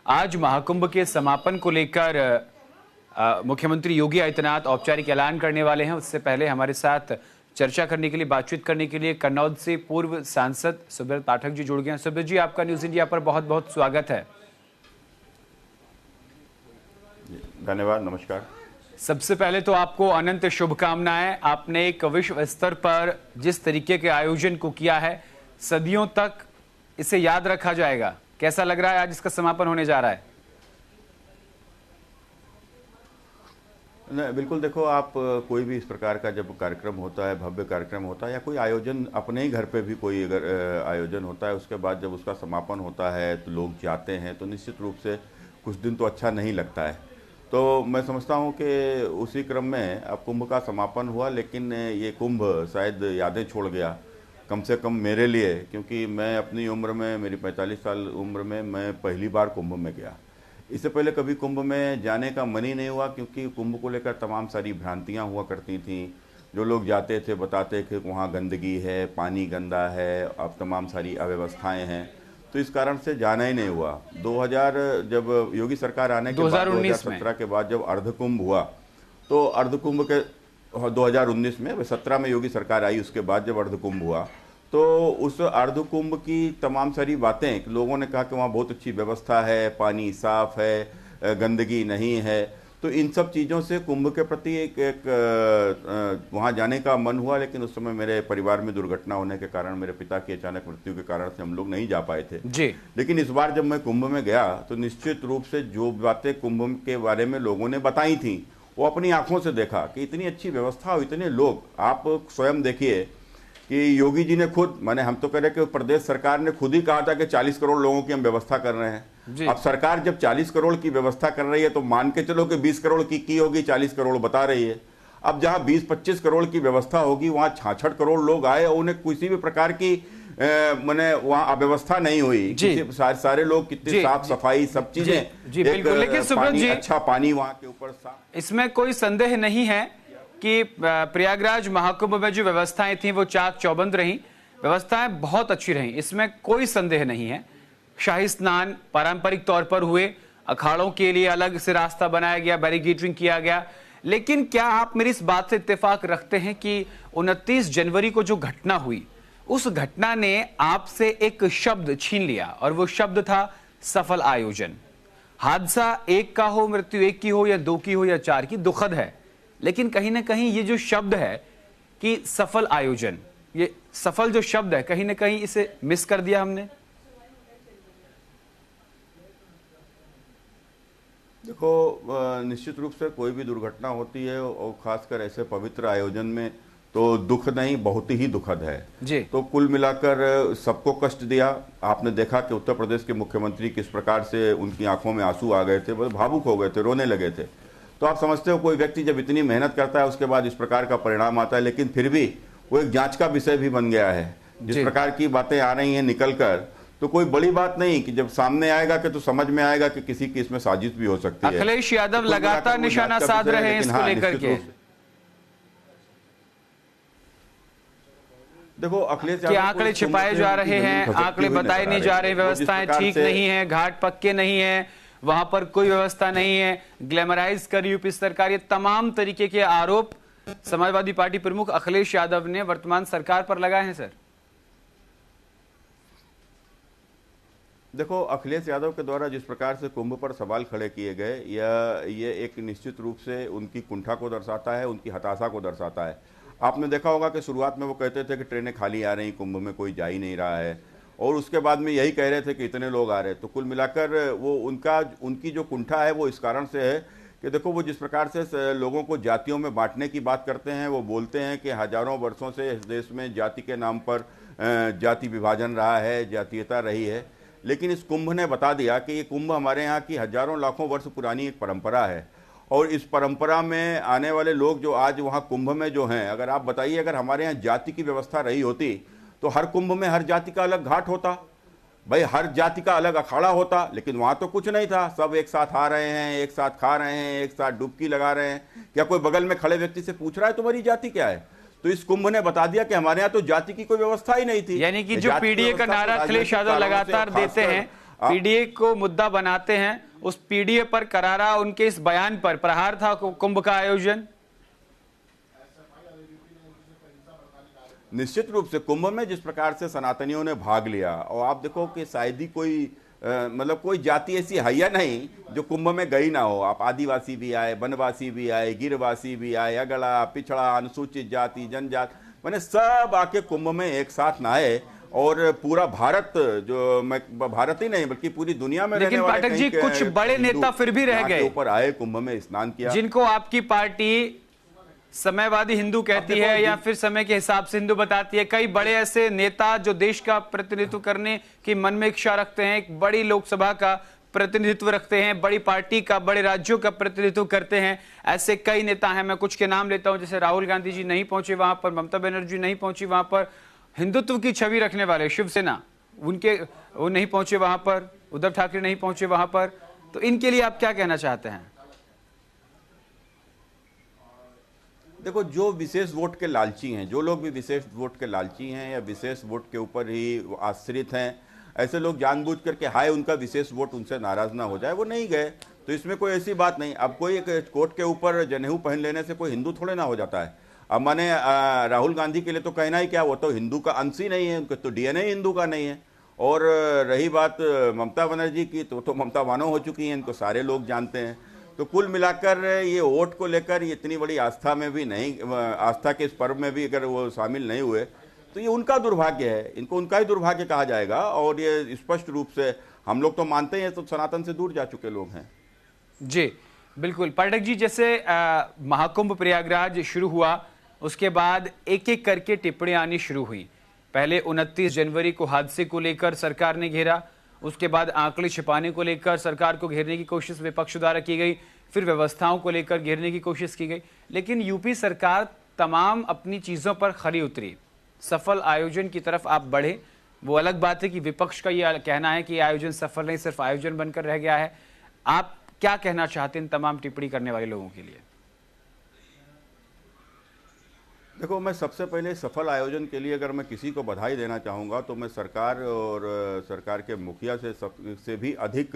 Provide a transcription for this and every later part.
आज महाकुंभ के समापन को लेकर मुख्यमंत्री योगी आदित्यनाथ औपचारिक ऐलान करने वाले हैं। उससे पहले हमारे साथ चर्चा करने के लिए, बातचीत करने के लिए कन्नौज से पूर्व सांसद सुब्रत पाठक जी जुड़ गए हैं। सुब्रत जी, आपका न्यूज इंडिया पर बहुत बहुत स्वागत है। धन्यवाद, नमस्कार। सबसे पहले तो आपको अनंत शुभकामनाएं। आपने एक विश्व स्तर पर जिस तरीके के आयोजन को किया है, सदियों तक इसे याद रखा जाएगा। कैसा लग रहा है आज इसका समापन होने जा रहा है? नहीं, बिल्कुल। देखो, आप कोई भी इस प्रकार का जब कार्यक्रम होता है, भव्य कार्यक्रम होता है, या कोई आयोजन अपने ही घर पे भी कोई अगर आयोजन होता है, उसके बाद जब उसका समापन होता है तो लोग जाते हैं, तो निश्चित रूप से कुछ दिन तो अच्छा नहीं लगता है। तो मैं समझता हूँ कि उसी क्रम में अब कुंभ का समापन हुआ, लेकिन ये कुंभ शायद यादें छोड़ गया, कम से कम मेरे लिए, क्योंकि मैं अपनी उम्र में, मेरी 45 साल उम्र में मैं पहली बार कुंभ में गया। इससे पहले कभी कुंभ में जाने का मन ही नहीं हुआ, क्योंकि कुंभ को लेकर तमाम सारी भ्रांतियां हुआ करती थीं। जो लोग जाते थे बताते कि वहाँ गंदगी है, पानी गंदा है, अब तमाम सारी अव्यवस्थाएं हैं, तो इस कारण से जाना ही नहीं हुआ। 2000 जब योगी सरकार आने के बाद 2017 के बाद जब अर्धकुंभ हुआ, तो अर्धकुंभ के 2019 में, 17 में योगी सरकार आई, उसके बाद जब अर्धकुंभ हुआ, तो उस अर्धकुंभ की तमाम सारी बातें, लोगों ने कहा कि वहाँ बहुत अच्छी व्यवस्था है, पानी साफ है, गंदगी नहीं है, तो इन सब चीज़ों से कुंभ के प्रति एक वहाँ जाने का मन हुआ। लेकिन उस समय मेरे परिवार में दुर्घटना होने के कारण, मेरे पिता की अचानक मृत्यु के कारण से हम लोग नहीं जा पाए थे जी। लेकिन इस बार जब मैं कुंभ में गया, तो निश्चित रूप से जो बातें कुंभ के बारे में लोगों ने बताई थी, वो अपनी आंखों से देखा कि इतनी अच्छी व्यवस्था और इतने लोग। आप स्वयं देखिए कि योगी जी ने खुद, माने हम तो कह रहे कि प्रदेश सरकार ने खुद ही कहा था कि 40 करोड़ लोगों की हम व्यवस्था कर रहे हैं। अब सरकार जब 40 करोड़ की व्यवस्था कर रही है, तो मान के चलो कि 20 करोड़ की होगी, 40 करोड़ बता रही है। अब जहां 20-25 करोड़ की व्यवस्था होगी, वहां 66 करोड़ लोग आए और उन्हें किसी भी प्रकार की माने वहां अव्यवस्था नहीं हुई। सारे लोग कितनी साफ सफाई, सब चीजें जी बिल्कुल। लेकिन सुब्रत जी, अच्छा पानी वहां के ऊपर साफ, इसमें कोई संदेह नहीं है कि प्रयागराज महाकुंभ में जो व्यवस्थाएं थी वो चाक चौबंद रही, व्यवस्थाएं बहुत अच्छी रही, इसमें कोई संदेह नहीं है। शाही स्नान पारंपरिक तौर पर हुए, अखाड़ों के लिए अलग से रास्ता बनाया गया, बैरिकेडिंग किया गया। लेकिन क्या आप मेरी इस बात से इत्तेफाक रखते हैं कि 29 जनवरी को जो घटना हुई, उस घटना ने आपसे एक शब्द छीन लिया, और वो शब्द था सफल आयोजन। हादसा एक का हो, मृत्यु एक की हो, या 2 की हो, या 4 की, दुखद है, लेकिन कहीं ना कहीं ये जो शब्द है कि सफल आयोजन, ये सफल जो शब्द है, कहीं ना कहीं इसे मिस कर दिया हमने। देखो, निश्चित रूप से कोई भी दुर्घटना होती है, और खासकर ऐसे पवित्र आयोजन में, तो दुख नहीं, बहुत ही दुखद है जी। तो कुल मिलाकर सबको कष्ट दिया। आपने देखा कि उत्तर प्रदेश के मुख्यमंत्री किस प्रकार से उनकी आंखों में आंसू आ गए थे, बहुत भावुक हो गए थे, रोने लगे थे। तो आप समझते हो, कोई व्यक्ति जब इतनी मेहनत करता है, उसके बाद इस प्रकार का परिणाम आता है, लेकिन फिर भी वो एक जांच का विषय भी बन गया है। जिस प्रकार की बातें आ रही हैं निकल कर, तो कोई बड़ी बात नहीं कि जब सामने आएगा कि तो समझ में आएगा कि किसी की इसमें साजिश भी हो सकती है। अखिलेश यादव लगातार निशाना साध रहे हैं इसको लेकर के। देखो, अखिलेश यादव आंकड़े छिपाए जा रहे हैं, आंकड़े बताए नहीं जा रहे, व्यवस्थाएं ठीक नहीं है, घाट पक्के नहीं है, वहां पर कोई व्यवस्था नहीं है, ग्लैमराइज कर यूपी सरकार, ये तमाम तरीके के आरोप समाजवादी पार्टी प्रमुख अखिलेश यादव ने वर्तमान सरकार पर लगाए हैं। सर, देखो, अखिलेश यादव के द्वारा जिस प्रकार से कुंभ पर सवाल खड़े किए गए, ये एक निश्चित रूप से उनकी कुंठा को दर्शाता है, उनकी हताशा को दर्शाता है। आपने देखा होगा कि शुरुआत में वो कहते थे कि ट्रेनें खाली आ रही, कुंभ में कोई जा ही नहीं रहा है, और उसके बाद में यही कह रहे थे कि इतने लोग आ रहे। तो कुल मिलाकर वो उनकी जो कुंठा है, वो इस कारण से है कि देखो, वो जिस प्रकार से लोगों को जातियों में बांटने की बात करते हैं, वो बोलते हैं कि हजारों वर्षों से इस देश में जाति के नाम पर जाति विभाजन रहा है, जातीयता रही है। लेकिन इस कुंभ ने बता दिया कि ये कुंभ हमारे यहाँ की हजारों लाखों वर्ष पुरानी एक परंपरा है, और इस परंपरा में आने वाले लोग जो आज वहाँ कुंभ में जो हैं, अगर आप बताइए, अगर हमारे यहाँ जाति की व्यवस्था रही होती, तो हर कुंभ में हर जाति का अलग घाट होता, भाई, हर जाति का अलग अखाड़ा होता। लेकिन वहाँ तो कुछ नहीं था, सब एक साथ आ रहे हैं, एक साथ खा रहे हैं, एक साथ डुबकी लगा रहे हैं। क्या कोई बगल में खड़े व्यक्ति से पूछ रहा है तुम्हारी जाति क्या है? तो इस कुंभ ने बता दिया कि हमारे यहाँ तो जाति की कोई व्यवस्था ही नहीं थी। यानी कि जो पीडीए का नारा अखिलेश यादव लगातार देते हैं, पीडीए को मुद्दा बनाते हैं, उस पीडीए पर करारा उनके इस बयान पर प्रहार था कुंभ का आयोजन। निश्चित रूप से कुंभ में जिस प्रकार से सनातनियों ने भाग लिया, और आप देखो कि शायद ही कोई मतलब कोई जाति ऐसी है या नहीं जो कुंभ में गई ना हो। आप आदिवासी भी आए, वनवासी भी आए, गिरवासी भी आए, अगड़ा पिछड़ा अनुसूचित जाति जनजाति, मैंने सब आके कुंभ में एक साथ नहाए। और पूरा भारत, जो मैं भारत ही नहीं बल्कि पूरी दुनिया में लेकिन पाठक जी कुछ बड़े नेता फिर भी रह गए ऊपर आए, कुंभ में स्नान किया, जिनको आपकी पार्टी समयवादी हिंदू कहती है या फिर समय के हिसाब से हिंदू बताती है। कई बड़े ऐसे नेता जो देश का प्रतिनिधित्व करने की मन में इच्छा रखते हैं, एक बड़ी लोकसभा का प्रतिनिधित्व रखते हैं, बड़ी पार्टी का, बड़े राज्यों का प्रतिनिधित्व करते हैं, ऐसे कई नेता हैं। मैं कुछ के नाम लेता हूं, जैसे राहुल गांधी जी नहीं पहुंचे वहां पर, ममता बनर्जी नहीं पहुंची वहां पर, हिंदुत्व की छवि रखने वाले शिवसेना वो नहीं पहुंचे वहां पर, उद्धव ठाकरे नहीं पहुंचे वहां पर। तो इनके लिए आप क्या कहना चाहते हैं? देखो, जो विशेष वोट के लालची हैं, जो लोग भी विशेष वोट के लालची हैं या विशेष वोट के ऊपर ही आश्रित हैं, ऐसे लोग जानबूझ करके हाय उनका विशेष वोट उनसे नाराज ना हो जाए, वो नहीं गए। तो इसमें कोई ऐसी बात नहीं। अब कोई एक कोट के ऊपर जनेऊ पहन लेने से कोई हिंदू थोड़े ना हो जाता है। अब माने राहुल गांधी के लिए तो कहना ही क्या, वो तो हिंदू का अंश ही नहीं है, उनके तो डीएनए हिंदू का नहीं है। और रही बात ममता बनर्जी की, तो ममता वानो हो चुकी हैं, इनको सारे लोग जानते हैं। तो कुल मिलाकर ये वोट को लेकर इतनी बड़ी आस्था में भी नहीं, आस्था के इस पर्व में भी अगर वो शामिल नहीं हुए तो ये उनका दुर्भाग्य है, इनको उनका ही दुर्भाग्य कहा जाएगा। और ये स्पष्ट रूप से हम लोग तो मानते हैं, तो सनातन से दूर जा चुके लोग हैं। जी बिल्कुल। पाठक जी, जैसे महाकुंभ प्रयागराज शुरू हुआ, उसके बाद एक एक करके टिप्पणियां आनी शुरू हुई। पहले 29 जनवरी को हादसे को लेकर सरकार ने घेरा, उसके बाद आंकड़े छिपाने को लेकर सरकार को घेरने की कोशिश विपक्ष द्वारा की गई, फिर व्यवस्थाओं को लेकर घेरने की कोशिश की गई। लेकिन यूपी सरकार तमाम अपनी चीजों पर खरी उतरी, सफल आयोजन की तरफ आप बढ़े। वो अलग बात है कि विपक्ष का यह कहना है कि आयोजन सफल नहीं, सिर्फ आयोजन बनकर रह गया है। आप क्या कहना चाहते हैं इन तमाम टिप्पणी करने वाले लोगों के लिए? देखो, मैं सबसे पहले सफल आयोजन के लिए अगर मैं किसी को बधाई देना चाहूँगा तो मैं सरकार और सरकार के मुखिया से भी अधिक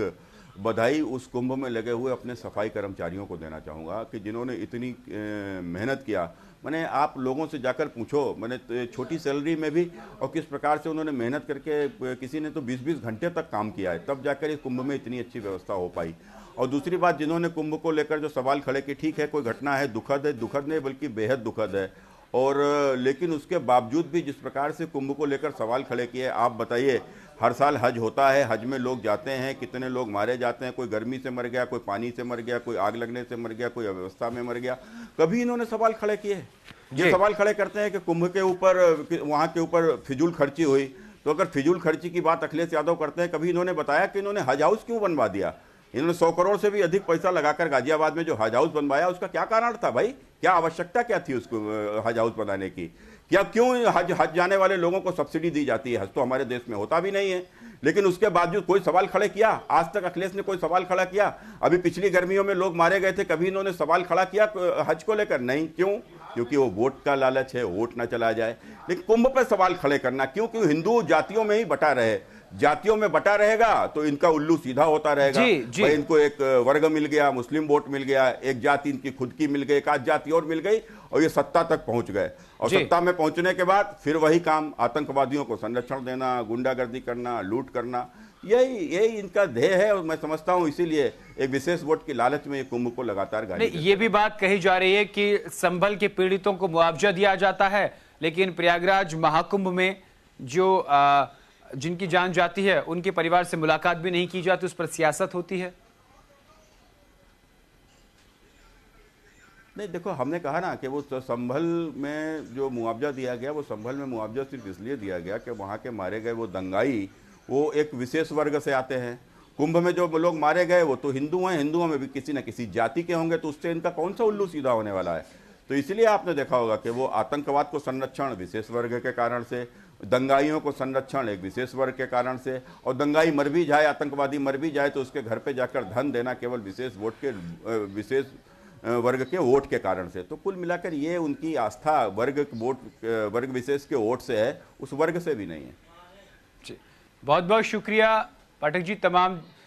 बधाई उस कुंभ में लगे हुए अपने सफाई कर्मचारियों को देना चाहूँगा कि जिन्होंने इतनी मेहनत किया। मैंने आप लोगों से जाकर पूछो, मैंने छोटी सैलरी में भी, और किस प्रकार से उन्होंने मेहनत करके, किसी ने तो 20-20 घंटे तक काम किया है, तब जाकर इस कुंभ में इतनी अच्छी व्यवस्था हो पाई। और दूसरी बात, जिन्होंने कुंभ को लेकर जो सवाल खड़े किए, ठीक है कोई घटना है, दुखद नहीं बल्कि बेहद दुखद है, और लेकिन उसके बावजूद भी जिस प्रकार से कुंभ को लेकर सवाल खड़े किए, आप बताइए, हर साल हज होता है, हज में लोग जाते हैं, कितने लोग मारे जाते हैं, कोई गर्मी से मर गया, कोई पानी से मर गया, कोई आग लगने से मर गया, कोई अव्यवस्था में मर गया। कभी इन्होंने सवाल खड़े किए? ये सवाल खड़े करते हैं कि कुंभ के ऊपर, वहाँ के ऊपर फिजूल खर्ची हुई। तो अगर फिजूल खर्ची की बात अखिलेश यादव करते हैं, कभी इन्होंने बताया कि इन्होंने हज हाउस क्यों बनवा दिया? इन्होंने 100 करोड़ से भी अधिक पैसा लगाकर गाजियाबाद में जो हज हाउस बनवाया, उसका क्या कारण था भाई? क्या आवश्यकता क्या थी उसको हज हाउस बनाने की? क्या क्यों हज जाने वाले लोगों को सब्सिडी दी जाती है? हज तो हमारे देश में होता भी नहीं है, लेकिन उसके बावजूद कोई सवाल खड़े किया? आज तक अखिलेश ने कोई सवाल खड़ा किया? अभी पिछली गर्मियों में लोग मारे गए थे, कभी इन्होंने सवाल खड़ा किया हज को लेकर? नहीं। क्यों? क्योंकि वो वोट का लालच है, वोट ना चला जाए। लेकिन कुंभ पर सवाल खड़े करना क्यों? क्यों हिंदू जातियों में ही बटा रहे, जातियों में बटा रहेगा तो इनका उल्लू सीधा होता रहेगा। भाई इनको एक वर्ग मिल गया, मुस्लिम वोट मिल गया, एक जाति इनकी खुद की मिल गई, एक आध जाति और मिल गई, और ये सत्ता तक पहुंच गए। और सत्ता में पहुंचने के बाद फिर वही काम, आतंकवादियों को संरक्षण देना, गुंडागर्दी करना, लूट करना, यही इनका ध्येय है। और मैं समझता हूं इसीलिए एक विशेष वोट की लालच में ये कुंभ को लगातार गाली। ये भी बात कही जा रही है कि संभल के पीड़ितों को मुआवजा दिया जाता है, लेकिन प्रयागराज महाकुंभ में जो जिनकी जान जाती है उनके परिवार से मुलाकात भी नहीं की जाती, उस पर सियासत होती है। नहीं, देखो, हमने कहा ना कि वो संभल में जो मुआवजा दिया गया, वो संभल में मुआवजा सिर्फ इसलिए दिया गया कि वहाँ के मारे गए वो दंगाई, वो एक विशेष वर्ग से आते हैं। कुंभ में जो लोग मारे गए वो तो हिंदू हैं, हिंदुओं में भी किसी न किसी जाति के होंगे, तो उससे इनका कौन सा उल्लू सीधा होने वाला है? तो इसलिए आपने देखा होगा कि वो आतंकवाद को संरक्षण विशेष वर्ग के कारण से, दंगाइयों को संरक्षण एक विशेष वर्ग के कारण से, और दंगाई मर भी जाए, आतंकवादी मर भी जाए तो उसके घर पे जाकर धन देना केवल विशेष विशेष वर्ग के वोट के कारण से। तो कुल मिलाकर ये उनकी आस्था वर्ग विशेष के वोट से है, उस वर्ग से भी नहीं है। बहुत बहुत शुक्रिया पाठक जी, तमाम